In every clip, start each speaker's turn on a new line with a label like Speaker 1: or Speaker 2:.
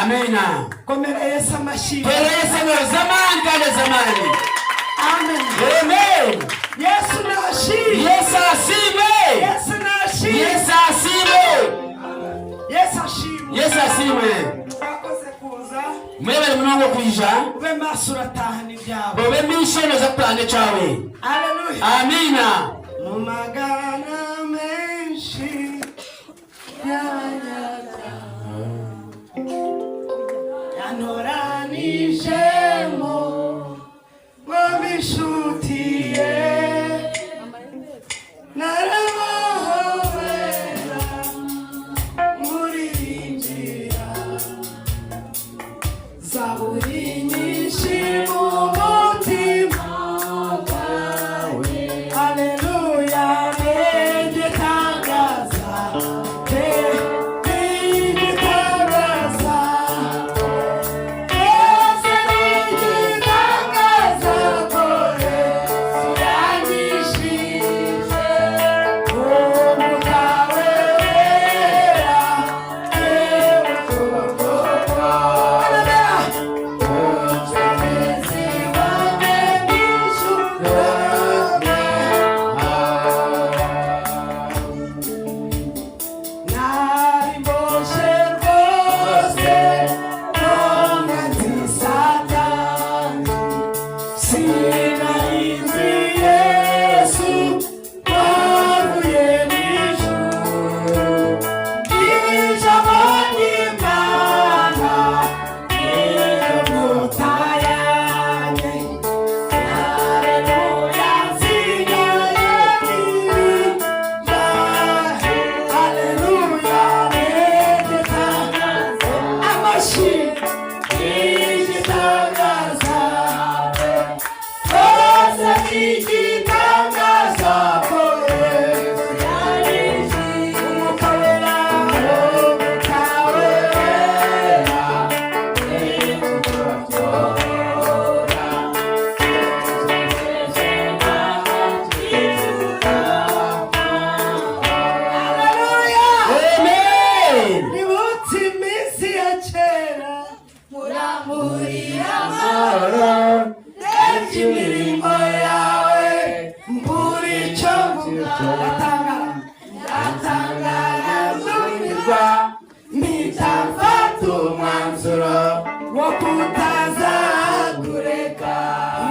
Speaker 1: Amina.
Speaker 2: Komera Yesu amashyi.
Speaker 1: Komera Yesu zamani kandi zamani.
Speaker 2: Amen.
Speaker 1: Amen.
Speaker 2: Yesu nashimwe.
Speaker 1: Yesu asifiwe.
Speaker 2: Yesu nashimwe.
Speaker 1: Yesu asifiwe.
Speaker 2: Yesu ashimwe.
Speaker 1: Yesu asifiwe.
Speaker 2: Wakoze kuza.
Speaker 1: Mwebere munongo kuija.
Speaker 2: Ube maso urataha n'ibyawe.
Speaker 1: Bobe mishono za plane chawe.
Speaker 2: Haleluya.
Speaker 1: Amina.
Speaker 2: Mu magana menshi yanoranijemo ngo bishutiye narabahobera muri injira zaburi nyinshi mu mutima wawe. Haleluya.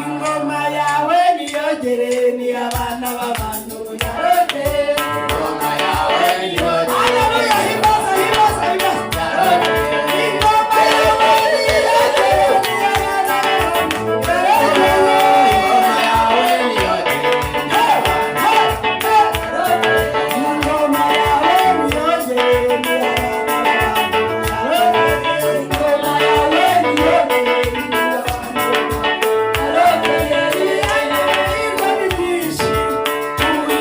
Speaker 2: Ingoma yawe niyogere ni abana b'abantu yarode. Ingoma yawe niyogere. Haleluya. Hibaza hibaza hibaza. Ingoma yawe niyogere ni abana b'abantu yarode. Ingoma yawe niyogere ni abana b'abantu yarode. Ingoma yawe niyogere ni abana b'abantu yarode.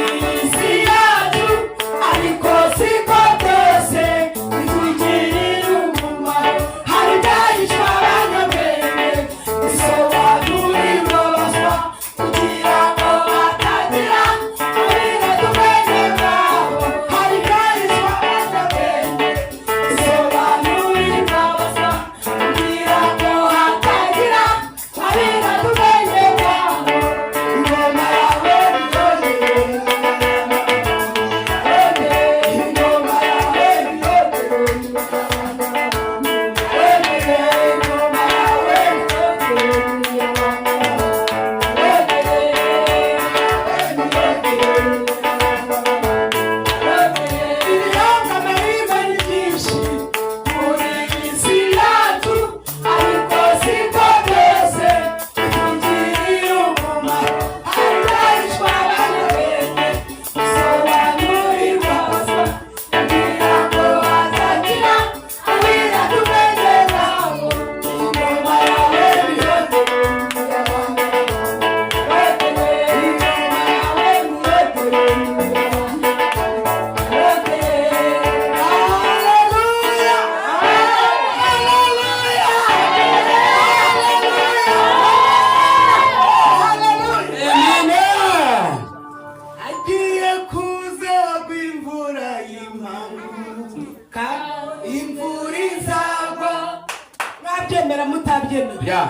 Speaker 2: atabyemera.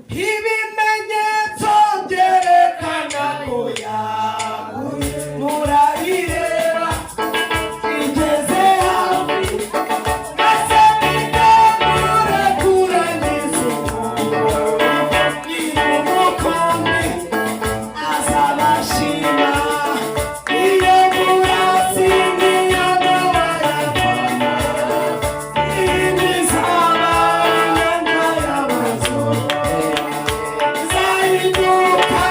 Speaker 2: Ibimenyetso byerekana ko yaguye murabireba igeze hafi asa n'indambura kurangiza umukombe azabashima iyo murasi n'iyamabara imizaba y'inka y'abazo zayiduka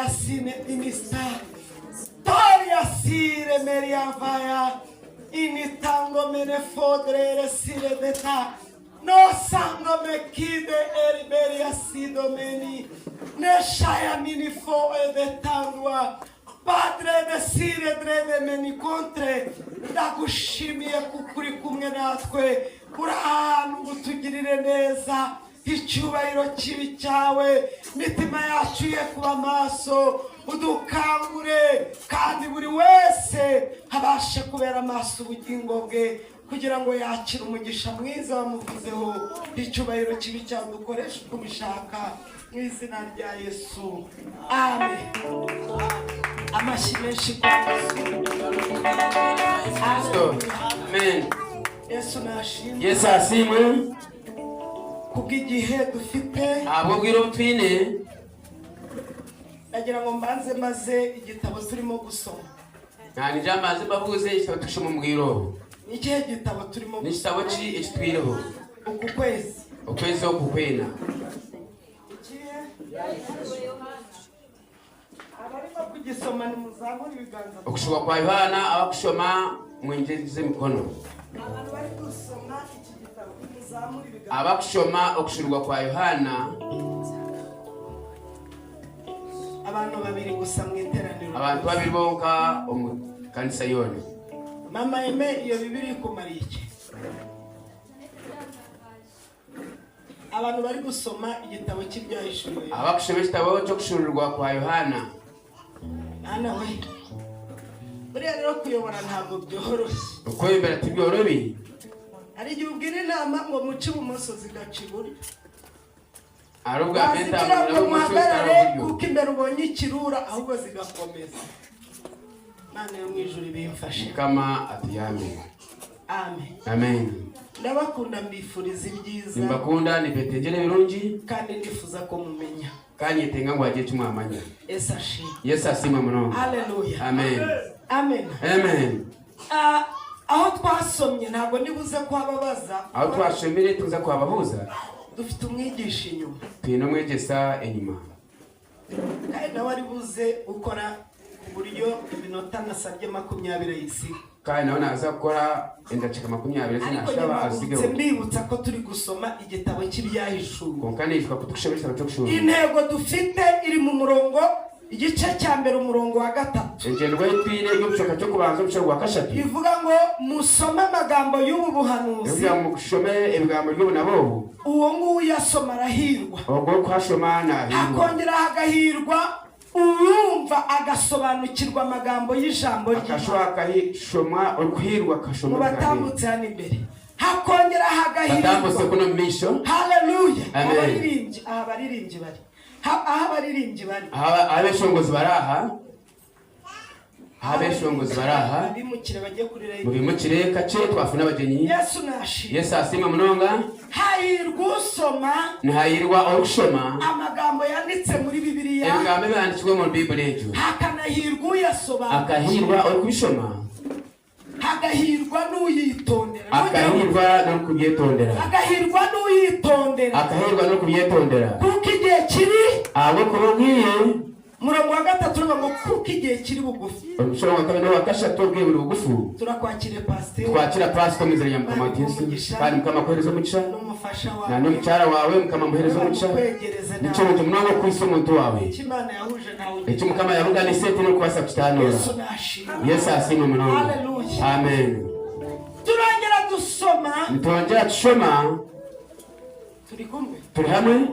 Speaker 2: sine inista Toria sire meriavaya initango mene fodrere sire deta no sango me kide eriberia sido meni ne shaya mini fo edetangwa Padre de sire dreve meni kontre ndagushimiye kukuri kumwe natwe uri ahantu gutugirire neza icyubahiro kibi cyawe mitima yacu ye kuba maso udukangure kandi buri wese habashe kubera maso ubugingo bwe kugira ngo yakire umugisha mwiza wamuvuzeho icyubahiro kibi cyawe dukoresha uko ubishaka mu izina rya Yesu amen. Amashyi menshi kwa Yesu.
Speaker 1: Amen.
Speaker 2: Yesu nashimwe.
Speaker 1: Yesu asimwe.
Speaker 2: Kubw'igihe dufite
Speaker 1: abo bwiro twine
Speaker 2: nagira ngo mbanze maze igitabo turimo gusoma.
Speaker 1: Nani jamaze bavuze icyo tushoma mu bwiro.
Speaker 2: Ikihe gitabo turimo
Speaker 1: gusoma? Ni gitabo ki ekitwireho.
Speaker 2: Uku kwezi.
Speaker 1: Ukwezi okukwena.
Speaker 2: Abarimo kugisoma ni muzamuri ibiganza.
Speaker 1: Okushoma kwa Yohana abakushoma mwinjirize mikono.
Speaker 2: Abantu bari gusoma iki gitabo muzamuri ibiganza.
Speaker 1: Abakushoma okushurwa kwa Yohana.
Speaker 2: Abantu babiri gusa mu iteraniro.
Speaker 1: Abantu babiri bonka kanisa yone.
Speaker 2: Mama ime iyo bibiri kumara iki? Abantu bari gusoma igitabo cy'ibyahishuwe.
Speaker 1: Abakushoma igitabo cyo kushurirwa kwa Yohana.
Speaker 2: Ana we. Buriya rero kuyobora ntabwo byoroshye.
Speaker 1: Uko imbere tibyorobi.
Speaker 2: Ari igihe ubwira inama ngo muce ibumoso zigaca iburyo.
Speaker 1: Arubwa beta
Speaker 2: mu kuko imbere ubonye ikirura ahubwo zigakomeza. Mana yo mwijuru bimfashe.
Speaker 1: Kama atiyame.
Speaker 2: Amen.
Speaker 1: Amen.
Speaker 2: Ndabakunda mbifuriza ibyiza.
Speaker 1: Mbakunda nipetegere birungi
Speaker 2: kandi ndifuza ko mumenya.
Speaker 1: Kanye tenga ngo agiye cyumwamanya. Yesu asimwe muno.
Speaker 2: Hallelujah.
Speaker 1: Amen.
Speaker 2: Amen.
Speaker 1: Amen.
Speaker 2: Aho twasomye ntabwo nibuze kwababaza.
Speaker 1: Aho twashemire tuza kwabahuza.
Speaker 2: Dufite umwigisha inyuma.
Speaker 1: Twino mwegesa enyuma.
Speaker 2: Kandi nawe ari buze ukora uburyo iminota nasabye 20 y'isi.
Speaker 1: Kandi nawe naza gukora endacika 20 zinashaba asigeho.
Speaker 2: Mbibutsa ko turi gusoma igitabo cy'ibyahishuwe.
Speaker 1: Konkanishwa kutukushabisha bacokushura.
Speaker 2: Intego dufite iri mu murongo igice cya mbere umurongo wa 3.
Speaker 1: Engendwa y'itwine y'ubucoka cyo kubanza ubushoro wa kashatu.
Speaker 2: Bivuga ngo musome amagambo y'ubu buhanuzi.
Speaker 1: Bivuga mu kushome ibigambo by'ubu nabo.
Speaker 2: Uwo nguwo yasoma arahirwa.
Speaker 1: Ubwo kwashoma nahirwa.
Speaker 2: Akongera hagahirwa urumva agasobanukirwa amagambo y'ijambo ry'Imana.
Speaker 1: Akashwaka hishomwa ukuhirwa kashoma.
Speaker 2: Mubatambutse hano imbere. Hakongera hagahirwa.
Speaker 1: Batambutse kuno misho.
Speaker 2: Hallelujah.
Speaker 1: Amen.
Speaker 2: Abaririmbyi bari. Abaririmbyi bari.
Speaker 1: Abeshongozi baraha. Abeshongozi baraha.
Speaker 2: Bimukire bagiye kuri radio.
Speaker 1: Mubimukire kace twafuna abagenyi.
Speaker 2: Yesu nashi.
Speaker 1: Yesu asimwe munonga.
Speaker 2: Hahirwa usoma.
Speaker 1: Ntahirwa okushoma.
Speaker 2: Amagambo yanditse muri Bibiliya.
Speaker 1: Ibigambo byanditswe mu Bible ejo.
Speaker 2: Hakanahirwa uyasoma.
Speaker 1: Akahirwa okubishoma.
Speaker 2: Hagahirwa n'uyitondera.
Speaker 1: Akahirwa no kubyitondera.
Speaker 2: Hagahirwa n'uyitondera.
Speaker 1: Akahirwa no kubyitondera.
Speaker 2: Kuko igihe kiri
Speaker 1: abo kubwiye
Speaker 2: murongo wa 3 ngo kuko igihe kiri bugufi.
Speaker 1: Umushoro wa 2 wa kashatu bwiye buri bugufu.
Speaker 2: Turakwakire pastor.
Speaker 1: Twakira pastor mizere mukama Yesu. Kandi mukama koherezo muca.
Speaker 2: N'umufasha wawe.
Speaker 1: Na n'umucara wawe mukama muherezo muca. Nico mu mwango kwisa umuntu wawe.
Speaker 2: Imana yahuje nawe.
Speaker 1: Icyo mukama yavuga ni sete no kwasa kutanura.
Speaker 2: Yesu nashi.
Speaker 1: Yesu asimwe muno.
Speaker 2: Hallelujah.
Speaker 1: Amen.
Speaker 2: Turongera dusoma.
Speaker 1: Nitongera tushoma.
Speaker 2: Turi kumwe.
Speaker 1: Turi hamwe.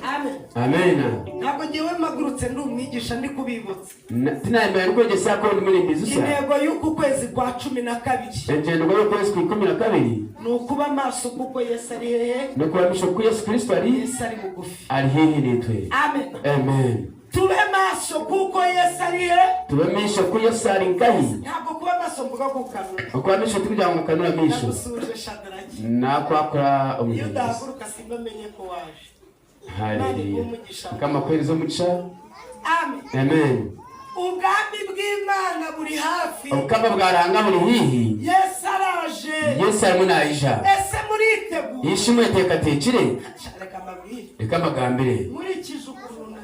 Speaker 2: Amen.
Speaker 1: Amen.
Speaker 2: Ntabwo ngewe magurutse ndi umwigisha ndi kubibutsa.
Speaker 1: Tinayimbaye rwegesa ko ndi muri mbizusa.
Speaker 2: Intego y'uku kwezi kwa 12.
Speaker 1: Engendo yo kwezi kwa 12.
Speaker 2: Nukuba maso kuko Yesu ari hehe?
Speaker 1: Nukuba misho ku Yesu Kristo ari.
Speaker 2: Yesu ari bugufi.
Speaker 1: Ari hehe nitwe.
Speaker 2: Amen.
Speaker 1: Amen.
Speaker 2: Tube maso kuko Yesu ari hehe?
Speaker 1: Tube misho ku Yesu ari ngahi.
Speaker 2: Ntabwo kuba maso mvuga ku kanwa.
Speaker 1: Ukuba misho tujya mu kanwa misho.
Speaker 2: Nagusuje Shadraki.
Speaker 1: Nakwakora
Speaker 2: Iyo ndahaguruka simbamenye ko waje.
Speaker 1: Hallelujah. Kama kweli zo muca.
Speaker 2: Amen.
Speaker 1: Amen.
Speaker 2: Ubwami bw'Imana buri hafi.
Speaker 1: Ukaba bwaranga buri hihi.
Speaker 2: Yesu araje.
Speaker 1: Yesu arimo naija.
Speaker 2: Ese muriteguye.
Speaker 1: Yishimwe teka tekire.
Speaker 2: Reka mabwire.
Speaker 1: Reka magambire.
Speaker 2: Muri kijukuruna.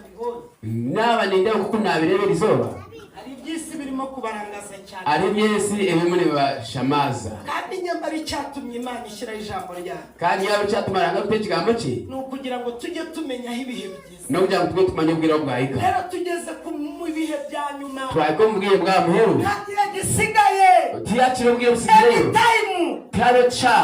Speaker 1: naba ninde kuko nabirebera izuba
Speaker 2: hari byisi birimo kubarangaza cyane
Speaker 1: ari byesi ebimune bashamaza
Speaker 2: kandi nyamara icyatumye Imana ishyira ijambo ryayo
Speaker 1: kandi yaba cyatumara gute kigambo ki
Speaker 2: no kugira ngo tujye tumenya aho ibihe bigeze
Speaker 1: no kugira ngo tujye tumenya ubwira bwahika
Speaker 2: rero tugeze ku bihe bya nyuma
Speaker 1: twako mbwiye bwa muheru
Speaker 2: ntagira gisigaye
Speaker 1: tiyakiro bwiye busigaye Karo cha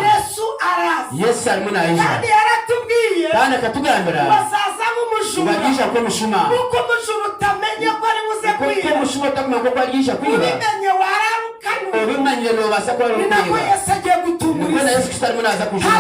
Speaker 1: Yesu arimo naje
Speaker 2: kandi yaratubwiye
Speaker 1: kandi akatugambira
Speaker 2: bazaza nk'umushumba
Speaker 1: bagisha ko mushuma
Speaker 2: kuko umushumba utamenye ko ari buze kwiba
Speaker 1: ko mushuma utamenya ko agisha kwiba
Speaker 2: ubimenye wararukanywe
Speaker 1: ubimenye no basa ko ari
Speaker 2: ni nako Yesu agiye gutumuriza
Speaker 1: Yesu Kristo arimo naza kujuza